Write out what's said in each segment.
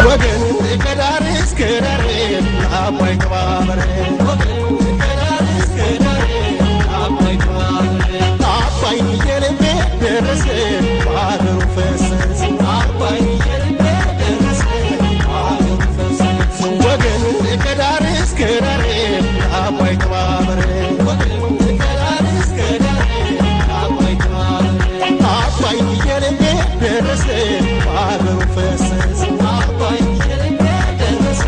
ወገን ከዳር እስከ ዳር አባይ ተባበረ ከዳር እስከ ዳር አባይ ተባበረ አባይ የልቤ ደረሰ ባህሩ ፈሰሰ አባይ የልቤ ደረሰ ባህሩ ፈሰሰ ወገን ከዳር እስከ ዳር አባይ ተባበረ ወገን ከዳር እስከ ዳር አባይ ተባበረ አባይ የልቤ ደረሰ ባህሩ ፈሰሰ አባይ የልቤ ደረሰ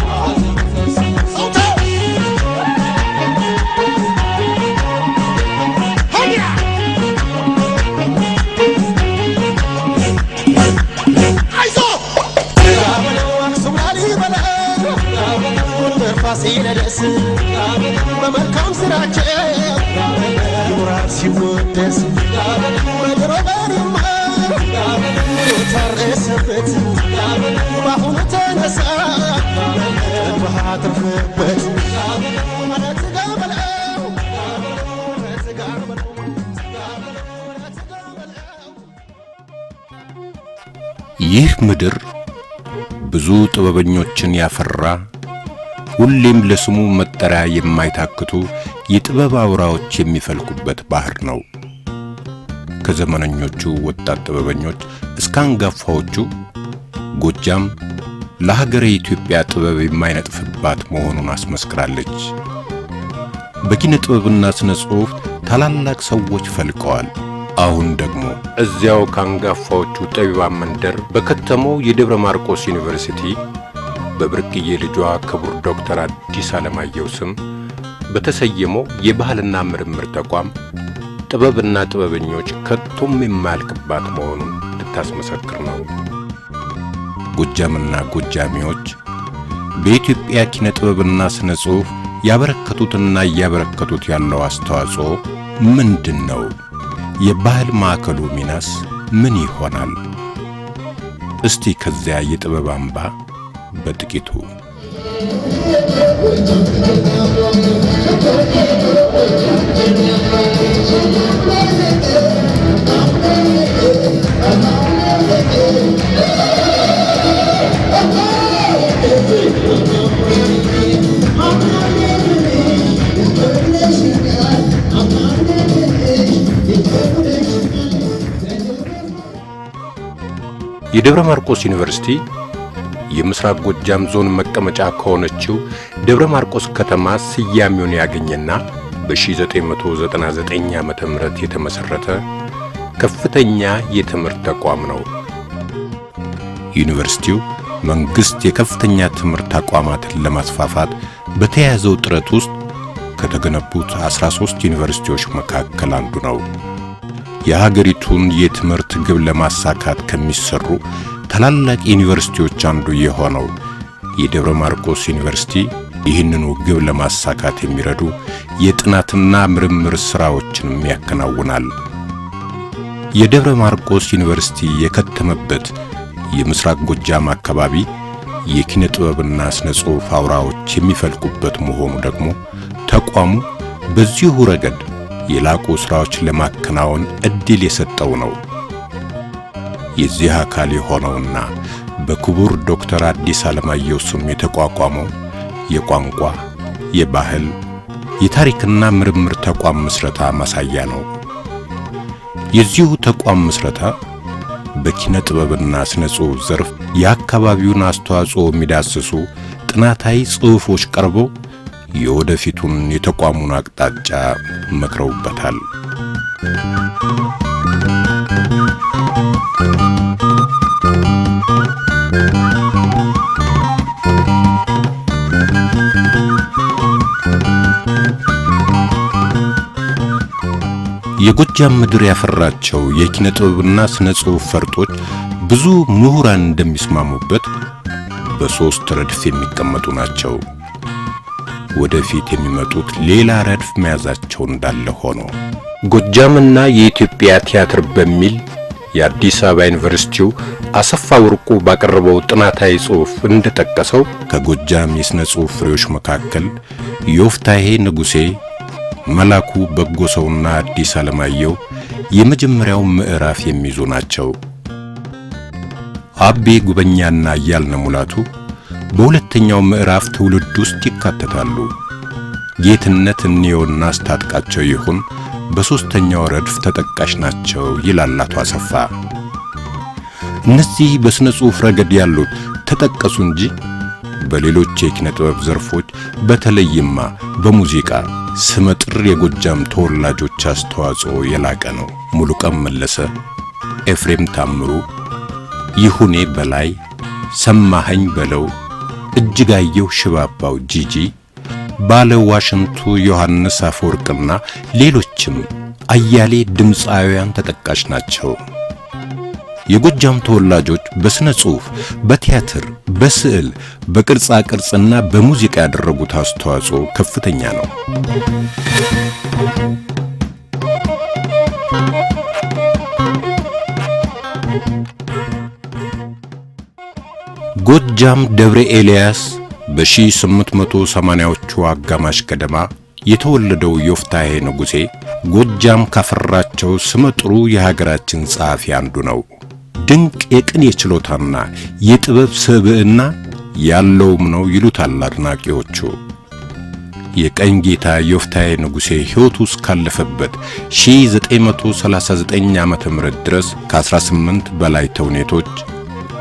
ባህሩ ፈሰሰ ሲለደስ በመልካም ስራቸው ይኖራል ሲወደስ በድሮ በሪማ ታረሰበት በአሁኑ ተነሳ ባትርፍበት ይህ ምድር ብዙ ጥበበኞችን ያፈራ ሁሌም ለስሙ መጠሪያ የማይታክቱ የጥበብ አውራዎች የሚፈልቁበት ባህር ነው። ከዘመነኞቹ ወጣት ጥበበኞች እስከ አንጋፋዎቹ ጎጃም ለሀገረ ኢትዮጵያ ጥበብ የማይነጥፍባት መሆኑን አስመስክራለች። በኪነ ጥበብና ስነ ጽሑፍ ታላላቅ ሰዎች ፈልቀዋል። አሁን ደግሞ እዚያው ከአንጋፋዎቹ ጠቢባን መንደር በከተማው የደብረ ማርቆስ ዩኒቨርሲቲ በብርቅዬ ልጇ ክቡር ዶክተር አዲስ አለማየሁ ስም በተሰየመው የባህልና ምርምር ተቋም ጥበብና ጥበበኞች ከቶም የማያልቅባት መሆኑን ልታስመሰክር ነው። ጎጃምና ጎጃሚዎች በኢትዮጵያ ኪነ ጥበብና ስነ ጽሑፍ ያበረከቱትና እያበረከቱት ያለው አስተዋጽኦ ምንድን ነው? የባህል ማዕከሉ ሚናስ ምን ይሆናል? እስቲ ከዚያ የጥበብ አምባ በጥቂቱ የደብረ ማርቆስ ዩኒቨርሲቲ የምስራቅ ጎጃም ዞን መቀመጫ ከሆነችው ደብረ ማርቆስ ከተማ ስያሜውን ያገኘና በ1999 ዓመተ ምህረት የተመሰረተ ከፍተኛ የትምህርት ተቋም ነው። ዩኒቨርሲቲው መንግስት የከፍተኛ ትምህርት ተቋማትን ለማስፋፋት በተያያዘው ጥረት ውስጥ ከተገነቡት 13 ዩኒቨርሲቲዎች መካከል አንዱ ነው። የሀገሪቱን የትምህርት ግብ ለማሳካት ከሚሰሩ ታላላቅ ዩኒቨርሲቲዎች አንዱ የሆነው የደብረ ማርቆስ ዩኒቨርሲቲ ይህንኑ ግብ ለማሳካት የሚረዱ የጥናትና ምርምር ሥራዎችንም ያከናውናል። የደብረ ማርቆስ ዩኒቨርሲቲ የከተመበት የምስራቅ ጎጃም አካባቢ የኪነ ጥበብና ስነ ጽሑፍ አውራዎች የሚፈልቁበት መሆኑ ደግሞ ተቋሙ በዚሁ ረገድ የላቁ ሥራዎች ለማከናወን ዕድል የሰጠው ነው። የዚህ አካል የሆነውና በክቡር ዶክተር አዲስ አለማየሁ ስም የተቋቋመው የቋንቋ፣ የባህል፣ የታሪክና ምርምር ተቋም ምስረታ ማሳያ ነው። የዚሁ ተቋም ምስረታ በኪነ ጥበብና ስነ ጽሑፍ ዘርፍ የአካባቢውን አስተዋጽኦ የሚዳስሱ ጥናታዊ ጽሑፎች ቀርበው የወደፊቱን የተቋሙን አቅጣጫ መክረውበታል። የጎጃም ምድር ያፈራቸው የኪነ ጥበብና ስነ ጽሑፍ ፈርጦች ብዙ ምሁራን እንደሚስማሙበት በሶስት ረድፍ የሚቀመጡ ናቸው። ወደፊት የሚመጡት ሌላ ረድፍ መያዛቸው እንዳለ ሆኖ ጎጃምና የኢትዮጵያ ቲያትር በሚል የአዲስ አበባ ዩኒቨርሲቲው አሰፋ ወርቁ ባቀረበው ጥናታዊ ጽሑፍ እንደጠቀሰው ከጎጃም የሥነ ጽሑፍ ፍሬዎች መካከል ዮፍታሔ ንጉሴ፣ መላኩ በጎሰውና አዲስ አለማየሁ የመጀመሪያው ምዕራፍ የሚይዙ ናቸው። አቤ ጉበኛና አያልነህ ሙላቱ በሁለተኛው ምዕራፍ ትውልድ ውስጥ ይካተታሉ። ጌትነት እንየውና አስታጥቃቸው ይሁን በሶስተኛው ረድፍ ተጠቃሽ ናቸው ይላል አቶ አሰፋ። እነዚህ በስነ ጽሑፍ ረገድ ያሉት ተጠቀሱ እንጂ በሌሎች የኪነ ጥበብ ዘርፎች በተለይማ በሙዚቃ ስመጥር የጎጃም ተወላጆች አስተዋጽኦ የላቀ ነው። ሙሉቀን መለሰ፣ ኤፍሬም ታምሩ፣ ይሁኔ በላይ፣ ሰማኸኝ በለው፣ እጅጋየሁ ሽባባው ጂጂ፣ ባለ ዋሽንቱ ዮሐንስ አፈወርቅና ሌሎችም አያሌ ድምፃውያን ተጠቃሽ ናቸው። የጎጃም ተወላጆች በስነ ጽሑፍ፣ በቲያትር፣ በስዕል፣ በቅርጻ ቅርጽና በሙዚቃ ያደረጉት አስተዋጽኦ ከፍተኛ ነው። ጎጃም ደብረ ኤልያስ በ1880ዎቹ አጋማሽ ገደማ የተወለደው ዮፍታሔ ንጉሴ ጎጃም ካፈራቸው ስመጥሩ የሀገራችን ጸሐፊ አንዱ ነው። ድንቅ የቅኔ ችሎታና የጥበብ ስብዕና ያለውም ነው ይሉታል አድናቂዎቹ። የቀኝ ጌታ ዮፍታሔ ንጉሴ ሕይወቱ እስካለፈበት 1939 ዓመተ ምህረት ድረስ ከ18 በላይ ተውኔቶች፣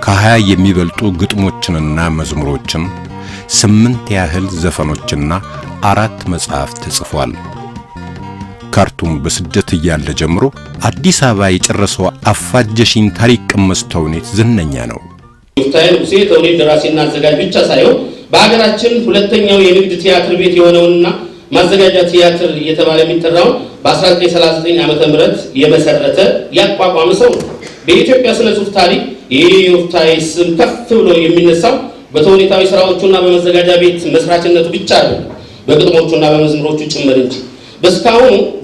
ከ20 የሚበልጡ ግጥሞችንና መዝሙሮችን፣ 8 ያህል ዘፈኖችና 4 መጽሐፍት ተጽፏል። ካርቱም በስደት እያለ ጀምሮ አዲስ አበባ የጨረሰው አፋጀሽኝ ታሪክ ቀመስ ተውኔት ዝነኛ ነው። ዮፍታሔ ንጉሴ ተውኔት ደራሲና አዘጋጅ ብቻ ሳይሆን በሀገራችን ሁለተኛው የንግድ ቲያትር ቤት የሆነውና ማዘጋጃ ቲያትር እየተባለ የሚጠራውን በ1939 ዓመተ ምህረት የመሰረተ ያቋቋመ ሰው ነው። በኢትዮጵያ ስነ ጽሑፍ ታሪክ ይህ ዮፍታሔ ስም ከፍ ብሎ የሚነሳው በተውኔታዊ ስራዎቹና በመዘጋጃ ቤት መስራችነቱ ብቻ አይደለም፣ በግጥሞቹና በመዝሙሮቹ ጭምር እንጂ።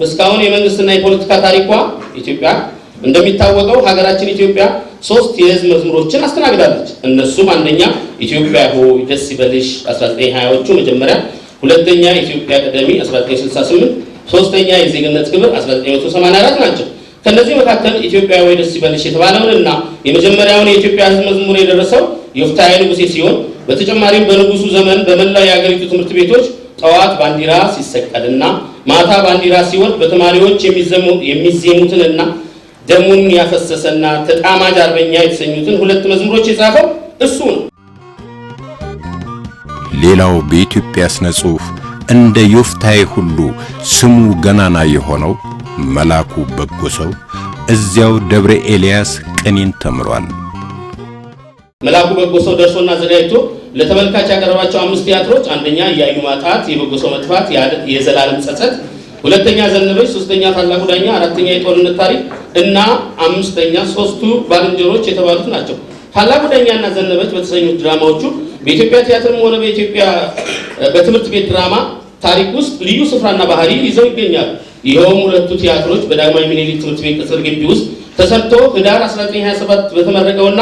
በስካሁን የመንግስትና የፖለቲካ ታሪኳ ኢትዮጵያ እንደሚታወቀው ሀገራችን ኢትዮጵያ 3 የህዝብ መዝሙሮችን አስተናግዳለች። እነሱም አንደኛ ኢትዮጵያ ሆይ ደስ ይበልሽ 1920ዎቹ መጀመሪያ፣ ሁለተኛ ኢትዮጵያ ቀደሚ 1968፣ ሶስተኛ የዜግነት ክብር 1984 ናቸው። ከነዚህ መካከል ኢትዮጵያ ሆይ ደስ ይበልሽ የተባለውንና የመጀመሪያውን የኢትዮጵያ ህዝብ መዝሙር የደረሰው ዮፍታሔ ንጉሴ ሲሆን በተጨማሪም በንጉሱ ዘመን በመላው የሀገሪቱ ትምህርት ቤቶች ጠዋት ባንዲራ ሲሰቀልና ማታ ባንዲራ ሲወርድ በተማሪዎች የሚዜሙትንና ደሙን ያፈሰሰና ተጣማጅ አርበኛ የተሰኙትን 2 መዝሙሮች የጻፈው እሱ ነው። ሌላው በኢትዮጵያ ስነ ጽሑፍ እንደ ዮፍታሔ ሁሉ ስሙ ገናና የሆነው መላኩ በጎሰው እዚያው ደብረ ኤልያስ ቅኔን ተምሯል። መላኩ በጎሰው ደርሶና ዘጋጅቶ ለተመልካች ያቀረባቸው 5 ቲያትሮች አንደኛ እያዩ ማጣት፣ የበጎሰው መጥፋት፣ የዘላለም ጸጸት፣ ሁለተኛ ዘነበች፣ ሶስተኛ ታላቁ ዳኛ፣ አራተኛ የጦርነት ታሪክ እና 5ኛ 3ቱ ባልንጀሮች የተባሉት ናቸው። ታላቁ ዳኛና ዘነበች በተሰኙት ድራማዎቹ በኢትዮጵያ ቲያትርም ሆነ በኢትዮጵያ በትምህርት ቤት ድራማ ታሪክ ውስጥ ልዩ ስፍራና ባህሪ ይዘው ይገኛሉ። ይኸውም 2ቱ ቲያትሮች በዳግማዊ ምኒልክ ትምህርት ቤት ቅጽር ግቢ ውስጥ ተሰርቶ ህዳር 1927 በተመረቀውና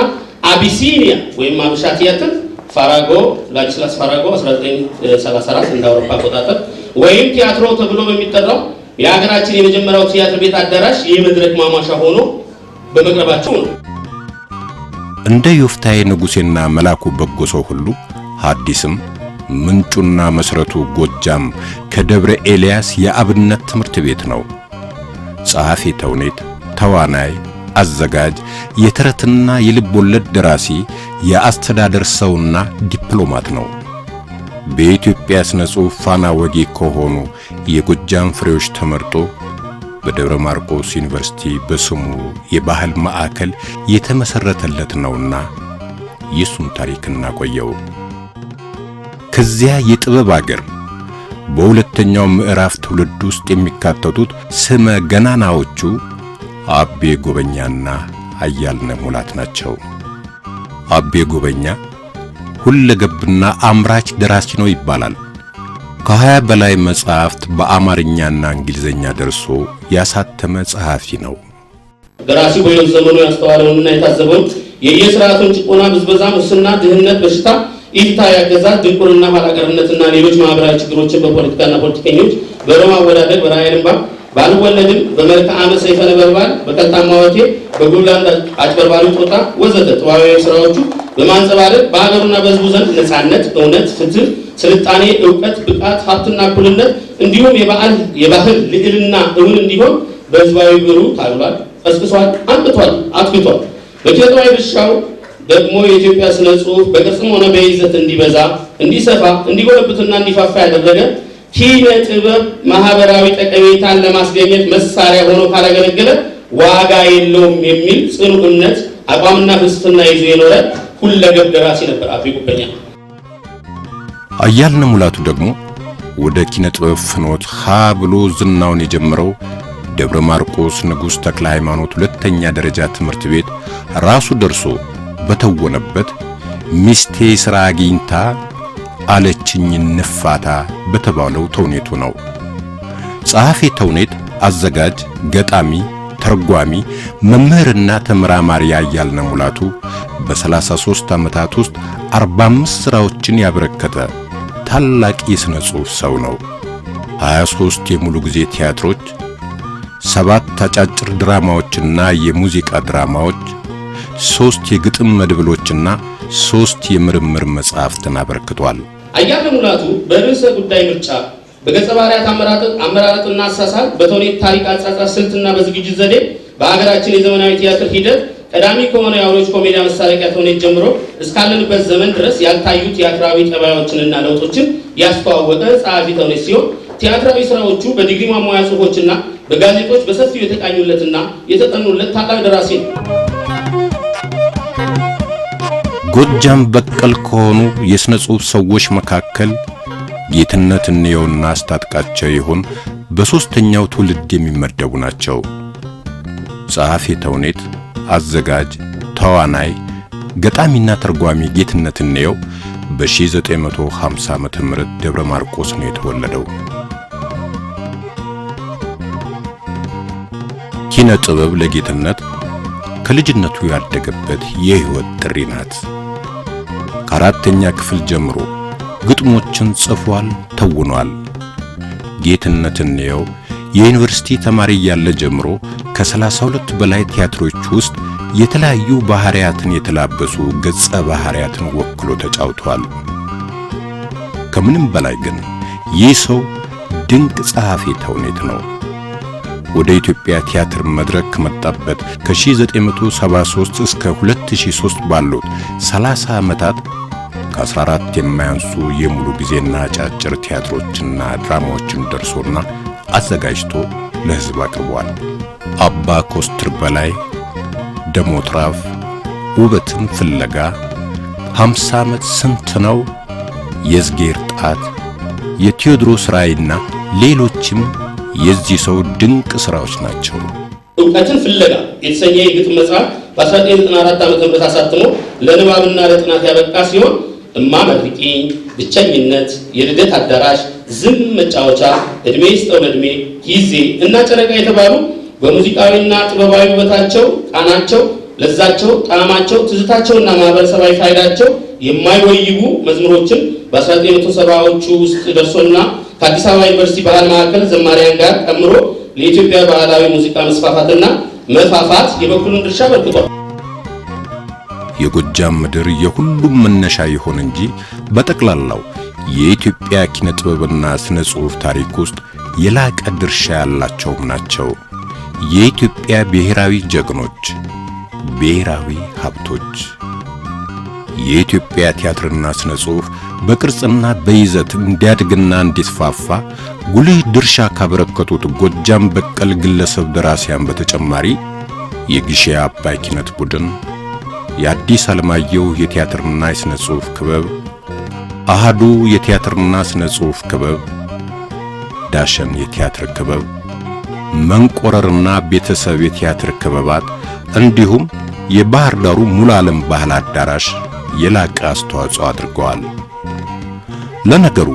አቢሲኒያ ወይም አብሻ ቲያትር ፋራጎ ላዲስላስ ፋራጎ 1934 እንደ አውሮፓ አቆጣጠር ወይም ቲያትሮ ተብሎ በሚጠራው የሀገራችን የመጀመሪያው ቲያትር ቤት አዳራሽ የመድረክ ማሟሻ ሆኖ በመቅረባቸው ነው። እንደ ዮፍታሔ ንጉሴና መላኩ በጎሰው ሁሉ ሐዲስም ምንጩና መሰረቱ ጎጃም ከደብረ ኤልያስ የአብነት ትምህርት ቤት ነው። ጸሐፊ ተውኔት፣ ተዋናይ፣ አዘጋጅ፣ የተረትና የልብ ወለድ ደራሲ፣ የአስተዳደር ሰውና ዲፕሎማት ነው። በኢትዮጵያ ስነ ጽሑፍ ፋና ወጊ ከሆኑ የጎጃም ፍሬዎች ተመርጦ በደብረ ማርቆስ ዩኒቨርሲቲ በስሙ የባህል ማዕከል የተመሰረተለት ነውና የሱን ታሪክ እናቆየው። ከዚያ የጥበብ አገር በሁለተኛው ምዕራፍ ትውልድ ውስጥ የሚካተቱት ስመ ገናናዎቹ አቤ ጉበኛና አያልነህ ሙላት ናቸው። አቤ ጉበኛ ሁለገብና አምራች ደራሲ ነው ይባላል። ከ20 በላይ መጽሐፍት በአማርኛና እንግሊዘኛ ደርሶ ያሳተመ ጸሐፊ ነው። ደራሲው በሕይወት ዘመኑ ያስተዋለውንና የታዘበውን የየሥርዓቱን ጭቆና፣ ብዝበዛ፣ ሙስና፣ ድህነት፣ በሽታ፣ ኢፍትሐዊ አገዛዝ፣ ድንቁርና፣ ኋላቀርነትና ሌሎች ማህበራዊ ችግሮችን በፖለቲካና ፖለቲከኞች በማወዳደር በራዕየ እንባ ባልወለድም በመልክዓ ሰይፈ ነበልባል በቀልጣማ ወቴ በጉላንድ አጭበርባሪ ጦጣ ወዘተ ጥዋዊ ስራዎቹ በማንጸባረቅ በሀገሩና በሕዝቡ ዘንድ ነፃነት፣ እውነት፣ ፍትህ፣ ስልጣኔ፣ ዕውቀት፣ ብቃት፣ ሀብትና እኩልነት እንዲሁም የባህል ልዕልና እውን እንዲሆን በህዝባዊ ብሩ ታግሏል፣ ቀስቅሷል፣ አንቅቷል፣ አትግቷል። በኪነጥበባዊ ድርሻው ደግሞ የኢትዮጵያ ስነ ጽሑፍ በቅርጽም ሆነ በይዘት እንዲበዛ፣ እንዲሰፋ፣ እንዲጎለብትና እንዲፋፋ ያደረገ ኪነ ጥበብ ማህበራዊ ጠቀሜታን ለማስገኘት መሳሪያ ሆኖ ካላገለገለ ዋጋ የለውም የሚል ጽኑ እምነት አቋምና ፍልስፍና ይዞ የኖረ ሁለገብ ደራሲ ነበር አቤ ጉበኛ። አያልነህ ሙላቱ ደግሞ ወደ ኪነ ጥበብ ፍኖት ሀ ብሎ ዝናውን የጀመረው ደብረ ማርቆስ ንጉሥ ተክለ ሃይማኖት ሁለተኛ ደረጃ ትምህርት ቤት ራሱ ደርሶ በተወነበት ሚስቴ ሥራ አግኝታ አለችኝ ንፋታ በተባለው ተውኔቱ ነው። ጸሐፌ ተውኔት፣ አዘጋጅ፣ ገጣሚ፣ ተርጓሚ፣ መምህርና ተመራማሪ አያልነህ ሙላቱ በ33 ዓመታት ውስጥ 45 ሥራዎችን ያበረከተ ታላቅ የሥነ ጽሑፍ ሰው ነው። 23 የሙሉ ጊዜ ቲያትሮች፣ 7 አጫጭር ድራማዎችና የሙዚቃ ድራማዎች፣ 3 የግጥም መድብሎችና 3 የምርምር መጻሕፍትን አበርክቷል። አያልነህ ሙላቱ በርዕሰ ጉዳይ ምርጫ፣ በገጸ ባህሪያት አመራረጥና አሳሳል፣ በተውኔት ታሪክ አጻጻፍ ስልትና በዝግጅት ዘዴ በሀገራችን የዘመናዊ ቲያትር ሂደት ቀዳሚ ከሆነ የአውሮች ኮሜዲያ መሳለቂያ ተውኔት ጀምሮ እስካለንበት ዘመን ድረስ ያልታዩ ቲያትራዊ ጠባዮችንና ለውጦችን ያስተዋወቀ ጸሐፊ ተውኔት ሲሆን ቲያትራዊ ስራዎቹ በዲግሪ ማሟያ ጽሑፎችና በጋዜጦች በሰፊው የተቃኙለትና የተጠኑለት ታላቅ ደራሲ ነው። ጎጃም በቀል ከሆኑ የሥነ ጽሑፍ ሰዎች መካከል ጌትነት እንየውና አስታጥቃቸው ይሆን በሦስተኛው ትውልድ የሚመደቡ ናቸው። ጸሐፌ ተውኔት፣ አዘጋጅ፣ ተዋናይ፣ ገጣሚና ተርጓሚ ጌትነት እንየው በ1950 ዓመተ ምህረት ደብረ ማርቆስ ነው የተወለደው። ኪነ ጥበብ ለጌትነት ከልጅነቱ ያደገበት የሕይወት ጥሪ ናት። ከአራተኛ ክፍል ጀምሮ ግጥሞችን ጽፏል፣ ተውኗል። ጌትነት እንየው የዩኒቨርሲቲ ተማሪ ያለ ጀምሮ ከ32 በላይ ቲያትሮች ውስጥ የተለያዩ ባህሪያትን የተላበሱ ገጸ ባህሪያትን ወክሎ ተጫውቷል። ከምንም በላይ ግን ይህ ሰው ድንቅ ጸሐፊ ተውኔት ነው። ወደ ኢትዮጵያ ቲያትር መድረክ ከመጣበት ከ1973 እስከ 2003 ባሉት 30 ዓመታት ከ14 የማያንሱ የሙሉ ጊዜና አጫጭር ቲያትሮችና ድራማዎችን ደርሶና አዘጋጅቶ ለሕዝብ አቅርቧል። አባ ኮስትር በላይ፣ ደሞትራፍ፣ ውበትን ፍለጋ፣ 50 ዓመት ስንት ነው፣ የዝጌር ጣት፣ የቴዎድሮስ ራእይና ሌሎችም የዚህ ሰው ድንቅ ሥራዎች ናቸው። ዕውቀትን ፍለጋ የተሰኘ የግጥም መጽሐፍ በ1994 ዓ.ም አሳትሞ ለንባብና ለጥናት ያበቃ ሲሆን እማ መርቂኝ፣ ብቸኝነት፣ የልደት አዳራሽ፣ ዝም መጫወቻ፣ እድሜ ይስጠው ለእድሜ፣ ጊዜ እና ጨረቃ የተባሉ በሙዚቃዊና ጥበባዊ ውበታቸው፣ ቃናቸው፣ ለዛቸው፣ ጣዕማቸው፣ ትዝታቸውና ማህበረሰባዊ ፋይዳቸው የማይወይቡ መዝሙሮችን በ1970ዎቹ ውስጥ ደርሶና ከአዲስ አበባ ዩኒቨርሲቲ ባህል ማዕከል ዘማሪያን ጋር ቀምሮ ለኢትዮጵያ ባህላዊ ሙዚቃ መስፋፋትና መፋፋት የበኩሉን ድርሻ አበርክቷል። የጎጃም ምድር የሁሉም መነሻ ይሆን እንጂ በጠቅላላው የኢትዮጵያ ኪነ ጥበብና ስነ ጽሑፍ ታሪክ ውስጥ የላቀ ድርሻ ያላቸውም ናቸው። የኢትዮጵያ ብሔራዊ ጀግኖች፣ ብሔራዊ ሀብቶች። የኢትዮጵያ ቲያትርና ስነ ጽሑፍ በቅርጽና በይዘት እንዲያድግና እንዲስፋፋ ጉልህ ድርሻ ካበረከቱት ጎጃም በቀል ግለሰብ ደራሲያን በተጨማሪ የግሼ አባይ ኪነት ቡድን፣ የአዲስ አለማየሁ የቲያትርና የስነ ጽሑፍ ክበብ፣ አሃዱ የቲያትርና ስነ ጽሑፍ ክበብ፣ ዳሸን የቲያትር ክበብ፣ መንቆረርና ቤተሰብ የቲያትር ክበባት እንዲሁም የባህር ዳሩ ሙሉ ዓለም ባህል አዳራሽ የላቀ አስተዋጽኦ አድርገዋል። ለነገሩ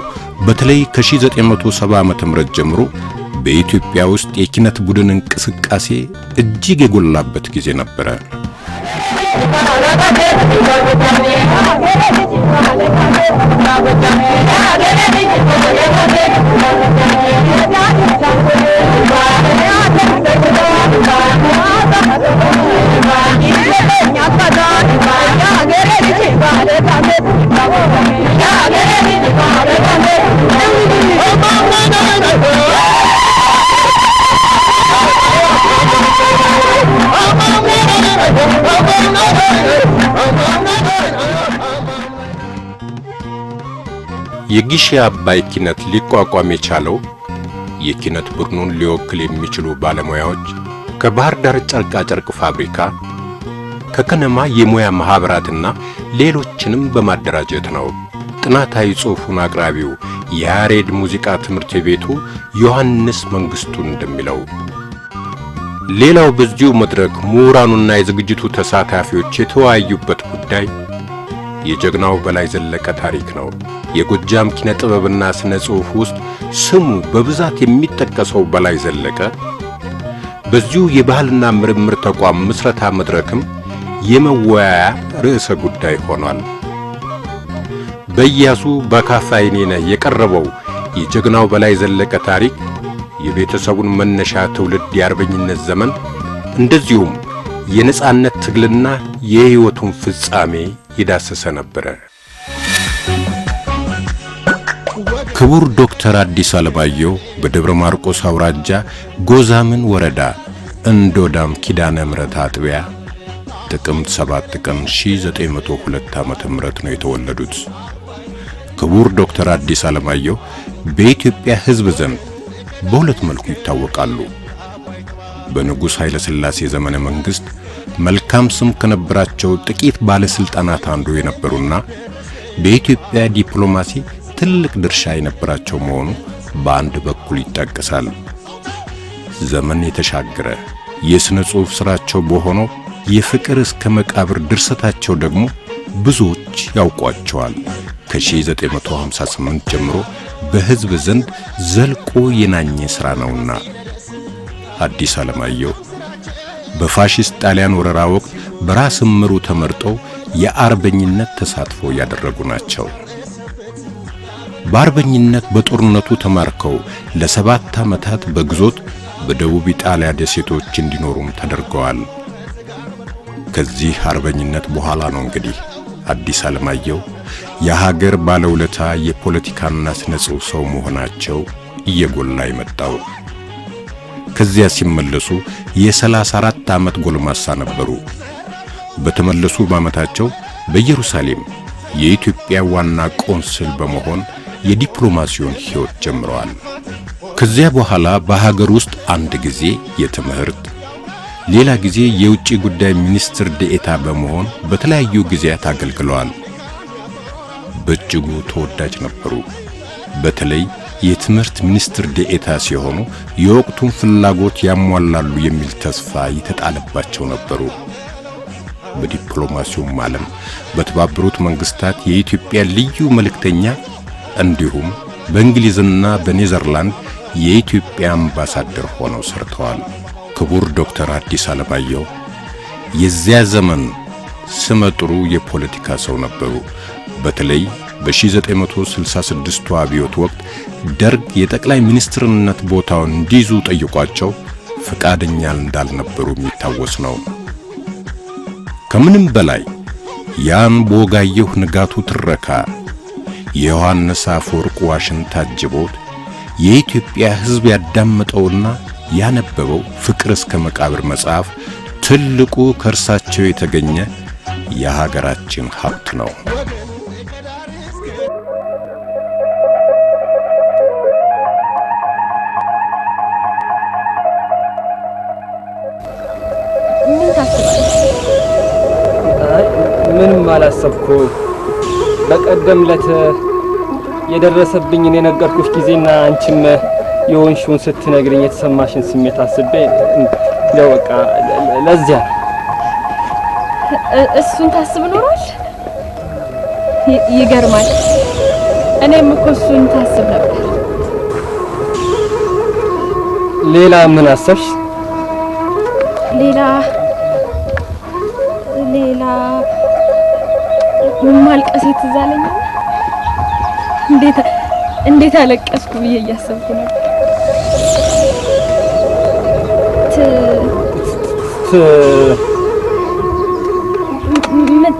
በተለይ ከ1970 ዓመተ ምህረት ጀምሮ በኢትዮጵያ ውስጥ የኪነት ቡድን እንቅስቃሴ እጅግ የጎላበት ጊዜ ነበረ። የጊሼ አባይ ኪነት ሊቋቋም የቻለው የኪነት ቡድኑን ሊወክል የሚችሉ ባለሙያዎች ከባህር ዳር ጨርቃ ጨርቅ ፋብሪካ ከከነማ የሙያ ማህበራትና ሌሎችንም በማደራጀት ነው። ጥናታዊ ጽሑፉን አቅራቢው የያሬድ ሙዚቃ ትምህርት ቤቱ ዮሐንስ መንግስቱ እንደሚለው ሌላው በዚሁ መድረክ ምሁራኑና የዝግጅቱ ተሳታፊዎች የተወያዩበት ጉዳይ የጀግናው በላይ ዘለቀ ታሪክ ነው። የጎጃም ኪነ ጥበብና ስነ ጽሑፍ ውስጥ ስሙ በብዛት የሚጠቀሰው በላይ ዘለቀ በዚሁ የባህልና ምርምር ተቋም ምስረታ መድረክም የመወያያ ርዕሰ ጉዳይ ሆኗል። በኢያሱ በካፋይኔነህ የቀረበው የጀግናው በላይ ዘለቀ ታሪክ የቤተሰቡን መነሻ ትውልድ የአርበኝነት ዘመን እንደዚሁም የነጻነት ትግልና የሕይወቱን ፍጻሜ ይዳሰሰ ነበር። ክቡር ዶክተር አዲስ አለማየሁ በደብረ ማርቆስ አውራጃ ጎዛምን ወረዳ እንዶዳም ኪዳነ ምሕረት አጥቢያ ጥቅምት 7 ቀን 1902 ዓመተ ምህረት ነው የተወለዱት። ክቡር ዶክተር አዲስ አለማየሁ በኢትዮጵያ ሕዝብ ዘንድ በሁለት መልኩ ይታወቃሉ። በንጉሥ ኃይለ ሥላሴ ዘመነ መንግስት መልካም ስም ከነበራቸው ጥቂት ባለስልጣናት አንዱ የነበሩና በኢትዮጵያ ዲፕሎማሲ ትልቅ ድርሻ የነበራቸው መሆኑ በአንድ በኩል ይጠቀሳል። ዘመን የተሻገረ የሥነ ጽሑፍ ሥራቸው በሆነው የፍቅር እስከ መቃብር ድርሰታቸው ደግሞ ብዙዎች ያውቋቸዋል። ከ1958 ጀምሮ በሕዝብ ዘንድ ዘልቆ የናኘ ሥራ ነውና። አዲስ አለማየሁ በፋሺስት ጣሊያን ወረራ ወቅት በራስ ምሩ ተመርጠው የአርበኝነት ተሳትፎ ያደረጉ ናቸው። በአርበኝነት በጦርነቱ ተማርከው ለ7 ዓመታት በግዞት በደቡብ ኢጣሊያ ደሴቶች እንዲኖሩም ተደርገዋል። ከዚህ አርበኝነት በኋላ ነው እንግዲህ አዲስ አለማየሁ የሀገር ባለውለታ የፖለቲካና ስነ ጽሑፍ ሰው መሆናቸው እየጎላ የመጣው። ከዚያ ሲመለሱ የ34 ዓመት ጎልማሳ ነበሩ። በተመለሱ በዓመታቸው በኢየሩሳሌም የኢትዮጵያ ዋና ቆንስል በመሆን የዲፕሎማሲውን ሕይወት ጀምረዋል። ከዚያ በኋላ በሀገር ውስጥ አንድ ጊዜ የትምህርት ሌላ ጊዜ የውጭ ጉዳይ ሚኒስትር ዴኤታ በመሆን በተለያዩ ጊዜያት አገልግለዋል። በእጅጉ ተወዳጅ ነበሩ። በተለይ የትምህርት ሚኒስትር ዴኤታ ሲሆኑ የወቅቱን ፍላጎት ያሟላሉ የሚል ተስፋ የተጣለባቸው ነበሩ። በዲፕሎማሲውም ዓለም በተባበሩት መንግስታት የኢትዮጵያ ልዩ መልእክተኛ እንዲሁም በእንግሊዝና በኔዘርላንድ የኢትዮጵያ አምባሳደር ሆነው ሰርተዋል። ክቡር ዶክተር አዲስ አለማየሁ የዚያ ዘመን ስመጥሩ የፖለቲካ ሰው ነበሩ። በተለይ በ1966 አብዮት ወቅት ደርግ የጠቅላይ ሚኒስትርነት ቦታውን እንዲይዙ ጠይቋቸው ፈቃደኛ እንዳልነበሩ የሚታወስ ነው። ከምንም በላይ ያን በወጋየሁ ንጋቱ ትረካ የዮሐንስ አፈወርቅ ዋሽንት ታጅቦት የኢትዮጵያ ሕዝብ ያዳመጠውና ያነበበው ፍቅር እስከ መቃብር መጽሐፍ ትልቁ ከእርሳቸው የተገኘ የሀገራችን ሀብት ነው። ምንም አላሰብኩም። በቀደም ዕለት የደረሰብኝን የነገርኩሽ ጊዜና አንቺም የሆንሽውን ስትነግርኝ የተሰማሽን ስሜት አስቤ ነው። በቃ ለዚያ እሱን ታስብ ኖሯል። ይገርማል። እኔም እኮ እሱን ታስብ ነበር። ሌላ ምን አሰብሽ? ሌላ ማልቀሴ ትዝ አለኝ። እንዴት አለቀስኩ ብዬ እያሰብኩ ነበር።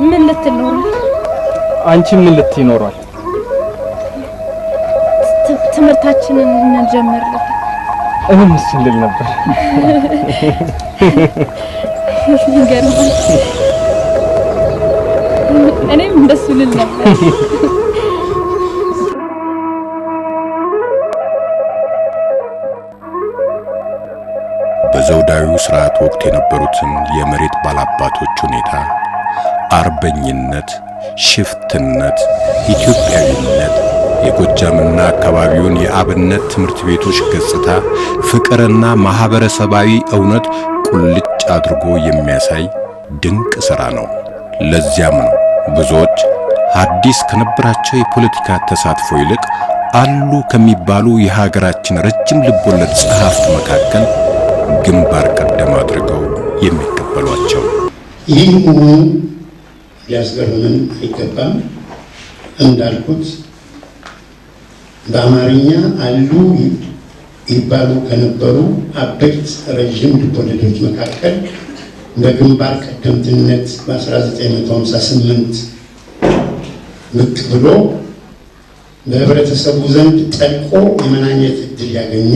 ምን ልትል ነው? አንቺ ምን ልትይ ኖሯል? ትምህርታችንን እንጀምርለት። እኔም እሱን ልል ነበር። ይገርማል። እኔም እንደሱ ልል ነበር። በዘውዳዊው ስርዓት ወቅት የነበሩትን የመሬት ባላባቶች ሁኔታ፣ አርበኝነት፣ ሽፍትነት፣ ኢትዮጵያዊነት፣ የጎጃምና አካባቢውን የአብነት ትምህርት ቤቶች ገጽታ፣ ፍቅርና ማህበረሰባዊ እውነት ቁልጭ አድርጎ የሚያሳይ ድንቅ ሥራ ነው። ለዚያም ነው ብዙዎች ሐዲስ ከነበራቸው የፖለቲካ ተሳትፎ ይልቅ አሉ ከሚባሉ የሀገራችን ረጅም ልቦለድ ጸሐፍት መካከል ግንባር ቀደም አድርገው የሚቀበሏቸው። ይህ መሆኑ ሊያስገርመን አይገባም። እንዳልኩት በአማርኛ አሉ ይባሉ ከነበሩ አበይት ረዥም ልቦለዶች መካከል በግንባር ቀደምትነት በ1958 ብቅ ብሎ በህብረተሰቡ ዘንድ ጠልቆ የመናኘት እድል ያገኘ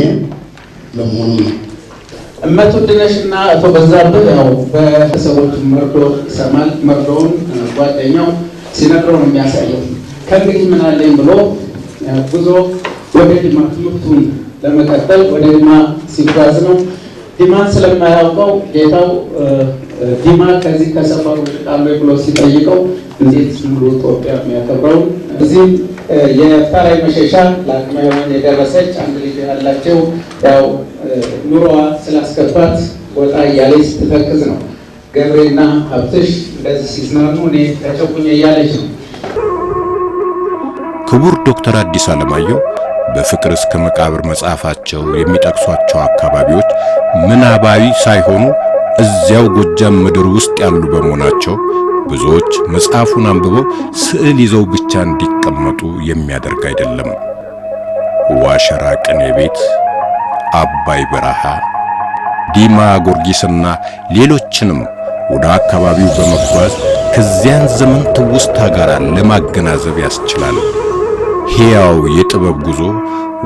በመሆኑ ነው። እመት ውድነሽና አቶ በዛብህ ያው በሰዎች መርዶ ይሰማል። መርዶውን ጓደኛው ሲነግረው ነው የሚያሳየው። ከእንግዲህ ምን አለኝ ብሎ ጉዞ ወደ ዲማ ትምህርቱን ለመቀጠል ወደ ዲማ ሲጓዝ ነው። ዲማን ስለማያውቀው ጌታው ዲማ ከዚህ ከሰፈሩ ቃሉ ብሎ ሲጠይቀው እንዴት ሙሉ ኢትዮጵያ የሚያከብረው እዚህም የፈራይ መሸሻ ለአቅመ ሔዋን የደረሰች አንድ ልጅ ያላቸው ያው ኑሮዋ ስላስከባት ወጣ እያለች ስትተክዝ ነው። ገብሬና ሀብትሽ እንደዚህ ሲዝናኑ እኔ ተጨቁኝ እያለች ነው። ክቡር ዶክተር አዲስ አለማየሁ በፍቅር እስከ መቃብር መጽሐፋቸው የሚጠቅሷቸው አካባቢዎች ምናባዊ ሳይሆኑ እዚያው ጎጃም ምድር ውስጥ ያሉ በመሆናቸው ብዙዎች መጽሐፉን አንብበው ስዕል ይዘው ብቻ እንዲቀመጡ የሚያደርግ አይደለም። ዋሸራ ቅኔ ቤት፣ አባይ በረሃ፣ ዲማ ጊዮርጊስና ሌሎችንም ወደ አካባቢው በመጓዝ ከዚያን ዘመን ትውስታ ጋር ለማገናዘብ ያስችላል። ሕያው የጥበብ ጉዞ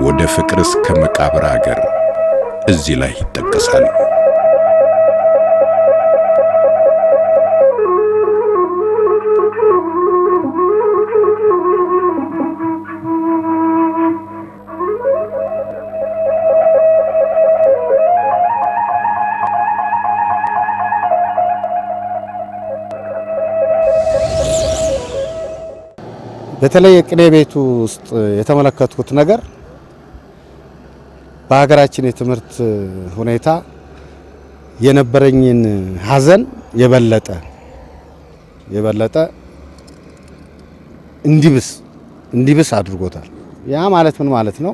ወደ ፍቅር እስከ መቃብር አገር እዚህ ላይ ይጠቀሳል። በተለይ የቅኔ ቤቱ ውስጥ የተመለከትኩት ነገር በሀገራችን የትምህርት ሁኔታ የነበረኝን ሐዘን የበለጠ እንዲብስ አድርጎታል። ያ ማለት ምን ማለት ነው?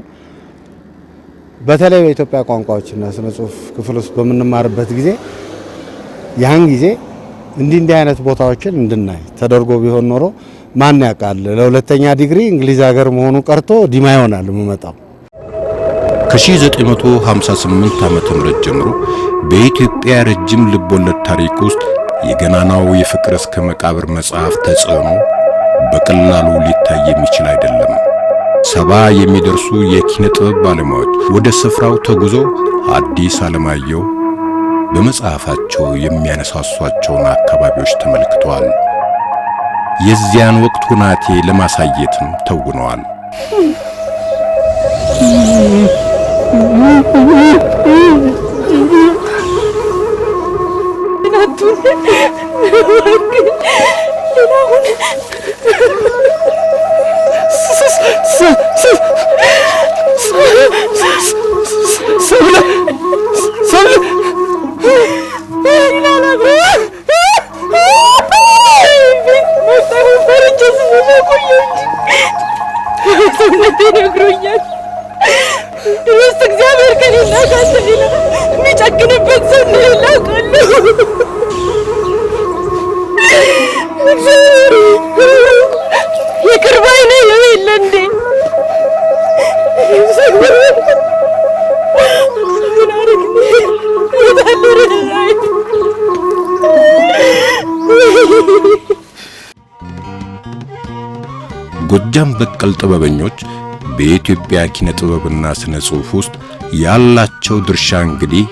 በተለይ በኢትዮጵያ ቋንቋዎችና ስነ ጽሑፍ ክፍል ውስጥ በምንማርበት ጊዜ ያን ጊዜ እንዲህ አይነት ቦታዎችን እንድናይ ተደርጎ ቢሆን ኖሮ ማን ያውቃል፣ ለሁለተኛ ዲግሪ እንግሊዝ ሀገር መሆኑ ቀርቶ ዲማ ይሆናል የምመጣው። ከ1958 ዓመተ ምህረት ጀምሮ በኢትዮጵያ ረጅም ልቦለድ ታሪክ ውስጥ የገናናው የፍቅር እስከ መቃብር መጽሐፍ ተጽዕኖ በቀላሉ ሊታይ የሚችል አይደለም። 70 የሚደርሱ የኪነ ጥበብ ባለሙያዎች ወደ ስፍራው ተጉዘው አዲስ አለማየሁ በመጽሐፋቸው የሚያነሳሷቸውን አካባቢዎች ተመልክተዋል። የዚያን ወቅት ሁናቴ ለማሳየትም ተውነዋል። እግዚአብሔር ጎጃም በቀል ጥበበኞች በኢትዮጵያ ኪነ ጥበብና ስነ ጽሑፍ ውስጥ ያላቸው ድርሻ እንግዲህ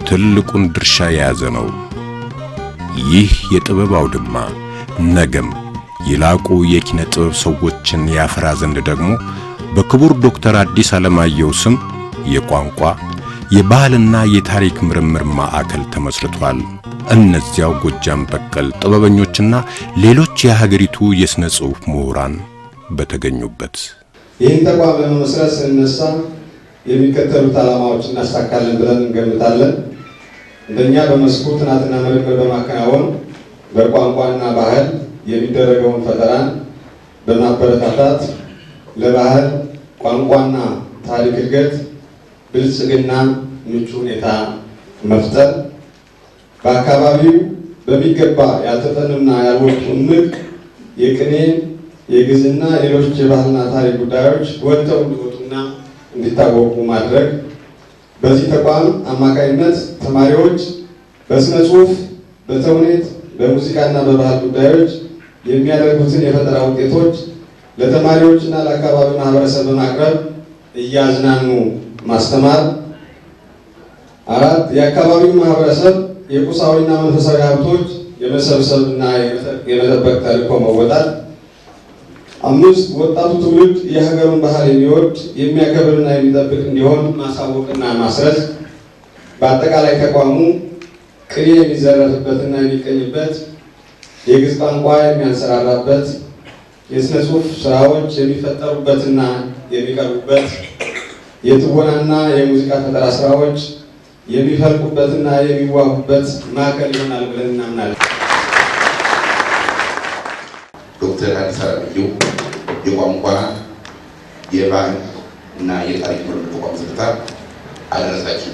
ትልቁን ድርሻ የያዘ ነው። ይህ የጥበብ አውድማ ነገም የላቁ የኪነ ጥበብ ሰዎችን ያፈራ ዘንድ ደግሞ በክቡር ዶክተር አዲስ አለማየሁ ስም የቋንቋ የባህልና የታሪክ ምርምር ማዕከል ተመስርቷል። እነዚያው ጎጃም በቀል ጥበበኞችና ሌሎች የሀገሪቱ የሥነ ጽሑፍ ምሁራን በተገኙበት ይህን ተቋም ለመመስረት ስንነሳ የሚከተሉት ዓላማዎች እናሳካለን ብለን እንገምታለን። እንደኛ በመስኩ ጥናትና ምርምር በማከናወን በቋንቋና ባህል የሚደረገውን ፈጠራን በማበረታታት ለባህል ቋንቋና ታሪክ እድገት ብልጽግና ምቹ ሁኔታ መፍጠር፣ በአካባቢው በሚገባ ያልተጠኑና ያልወጡ እምቅ የቅኔ የግዕዝና ሌሎች የባህልና ታሪክ ጉዳዮች ወጥተው እንዲወጡና እንዲታወቁ ማድረግ። በዚህ ተቋም አማካኝነት ተማሪዎች በስነ ጽሑፍ፣ በተውኔት፣ በሙዚቃና በባህል ጉዳዮች የሚያደርጉትን የፈጠራ ውጤቶች ለተማሪዎችና ለአካባቢው ማህበረሰብ በማቅረብ እያዝናኑ ማስተማር። 4 የአካባቢው ማህበረሰብ የቁሳዊና መንፈሳዊ ሀብቶች የመሰብሰብና የመጠበቅ ተልዕኮ መወጣት። 5 ወጣቱ ትውልድ የሀገሩን ባህል የሚወድ የሚያከብርና የሚጠብቅ እንዲሆን ማሳወቅና ማስረጽ። በአጠቃላይ ተቋሙ ቅኔ የሚዘረፍበትና የሚቀኝበት፣ የግዕዝ ቋንቋ የሚያንሰራራበት፣ የሥነ ጽሑፍ ስራዎች የሚፈጠሩበትና የሚቀርቡበት፣ የትወናና የሙዚቃ ፈጠራ ስራዎች የሚፈልቁበትና የሚዋቡበት ማዕከል ይሆናል ብለን እናምናለን። ዶክተር አዲስ አለማየሁ የቋንቋ የባህል እና የታሪክ ምርምር ተቋም መስርታ አደረሳችሁ።